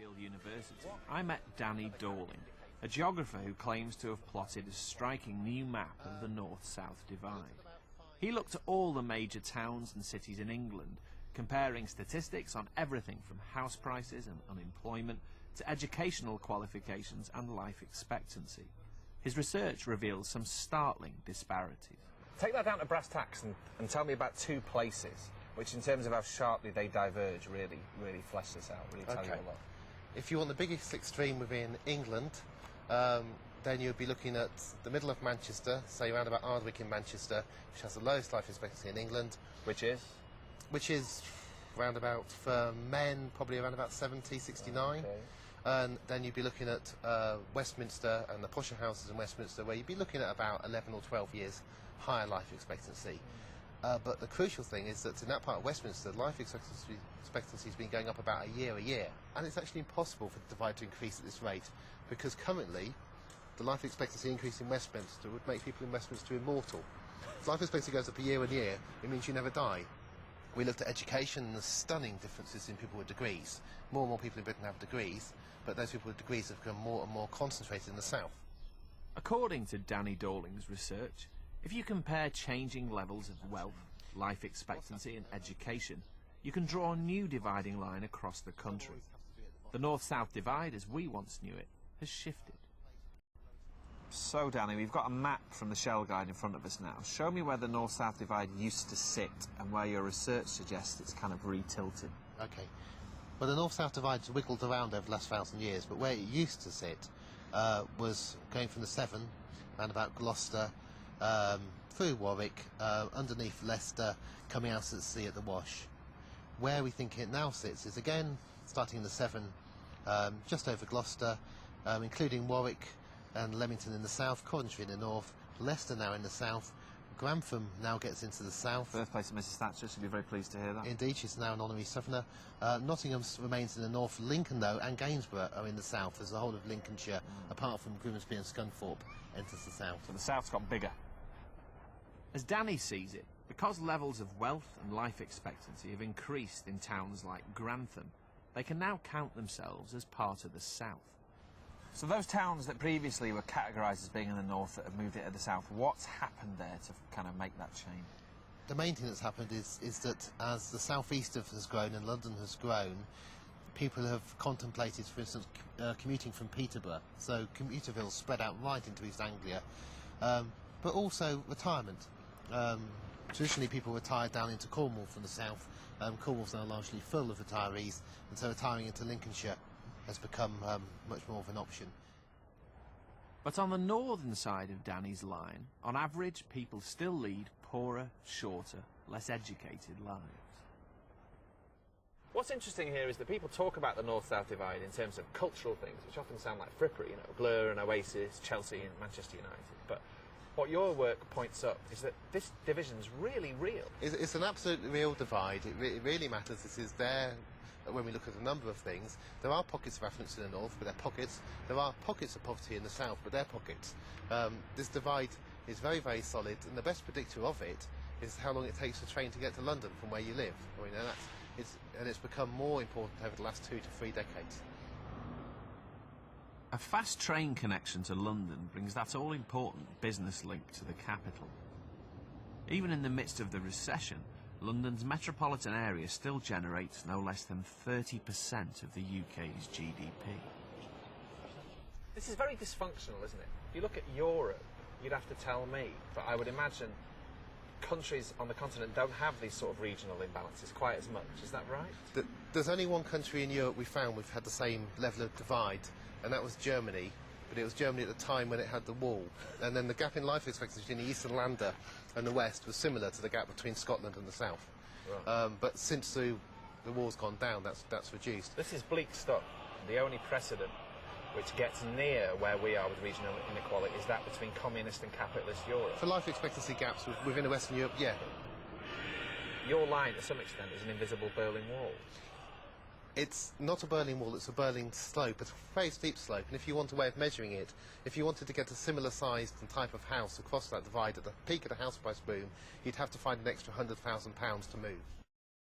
Sheffield University, I met Danny Dorling, a geographer who claims to have plotted a striking new map of the north-south divide. He looked at all the major towns and cities in England, comparing statistics on everything from house prices and unemployment to educational qualifications and life expectancy. His research reveals some startling disparities. Take that down to brass tacks and tell me about two places which, in terms of how sharply they diverge, really flesh this out, really tell you a lot. If you want the biggest extreme within England, then you'd be looking at the middle of Manchester, say around about Ardwick in Manchester, which has the lowest life expectancy in England. Which is? Which is round about, for men, probably around about 70, 69. Okay. And then you'd be looking at Westminster and the posher houses in Westminster, where you'd be looking at about 11 or 12 years higher life expectancy. But the crucial thing is that in that part of Westminster, life expectancy has been going up about a year. And it's actually impossible for the divide to increase at this rate, because currently the life expectancy increase in Westminster would make people in Westminster immortal. If life expectancy goes up a year, it means you never die. We looked at education and the stunning differences in people with degrees. More and more people in Britain have degrees, but those people with degrees have become more and more concentrated in the south. According to Danny Dorling's research, if you compare changing levels of wealth, life expectancy and education, you can draw a new dividing line across the country. The north-south divide, as we once knew it, has shifted. So, Danny, we've got a map from the Shell Guide in front of us now. Show me where the north-south divide used to sit and where your research suggests it's kind of retilted. Okay. Well, the north-south divide's wiggled around over the last 1,000 years, but where it used to sit was going from the Severn, round about Gloucester, through Warwick, underneath Leicester, coming out to the sea at the Wash. Where we think it now sits is, again, starting in the Severn, just over Gloucester, including Warwick and Leamington in the south, Coventry in the north, Leicester now in the south, Grantham now gets into the south. Birthplace of Mrs Thatcher, she'll be very pleased to hear that. Indeed, she's now an honorary southerner. Nottingham remains in the north, Lincoln though, and Gainsborough are in the south, as the whole of Lincolnshire, apart from Grimsby and Scunthorpe, enters the south. So the south's got bigger. As Danny sees it, because levels of wealth and life expectancy have increased in towns like Grantham, they can now count themselves as part of the south. So those towns that previously were categorised as being in the north that have moved into the south, what's happened there to kind of make that change? The main thing that's happened is that as the southeast has grown and London has grown, people have contemplated, for instance, commuting from Peterborough. So Commuterville's spread out right into East Anglia, but also retirement. Traditionally, people retired down into Cornwall from the south. Cornwall's now largely full of retirees, and so retiring into Lincolnshire has become much more of an option. But on the northern side of Danny's line, on average, people still lead poorer, shorter, less educated lives. What's interesting here is that people talk about the north-south divide in terms of cultural things, which often sound like frippery, Blur and Oasis, Chelsea and Manchester United. But what your work points up is that this division's really real. It's an absolutely real divide. It really matters. This is there when we look at a number of things. There are pockets of affluence in the north, but they're pockets. There are pockets of poverty in the south, but they're pockets. This divide is very, very solid, and the best predictor of it is how long it takes a train to get to London from where you live. It's become more important over the last 2 to 3 decades. A fast train connection to London brings that all-important business link to the capital. Even in the midst of the recession, London's metropolitan area still generates no less than 30% of the UK's GDP. This is very dysfunctional, isn't it? If you look at Europe, you'd have to tell me, but I would imagine countries on the continent don't have these sort of regional imbalances quite as much. Is that right? There's only one country in Europe we've had the same level of divide, and that was Germany. But it was Germany at the time when it had the wall. And then the gap in life expectancy between the eastern lander and the west was similar to the gap between Scotland and the south. Right. But since the wall's gone down, that's reduced. This is bleak stuff. The only precedent which gets near where we are with regional inequality is that between communist and capitalist Europe. For life expectancy gaps within Western Europe, yeah. Your line, to some extent, is an invisible Berlin Wall. It's not a Berlin Wall, it's a Berlin slope. It's a very steep slope, and if you want a way of measuring it, if you wanted to get a similar sized and type of house across that divide at the peak of the house price boom, you'd have to find an extra £100,000 to move.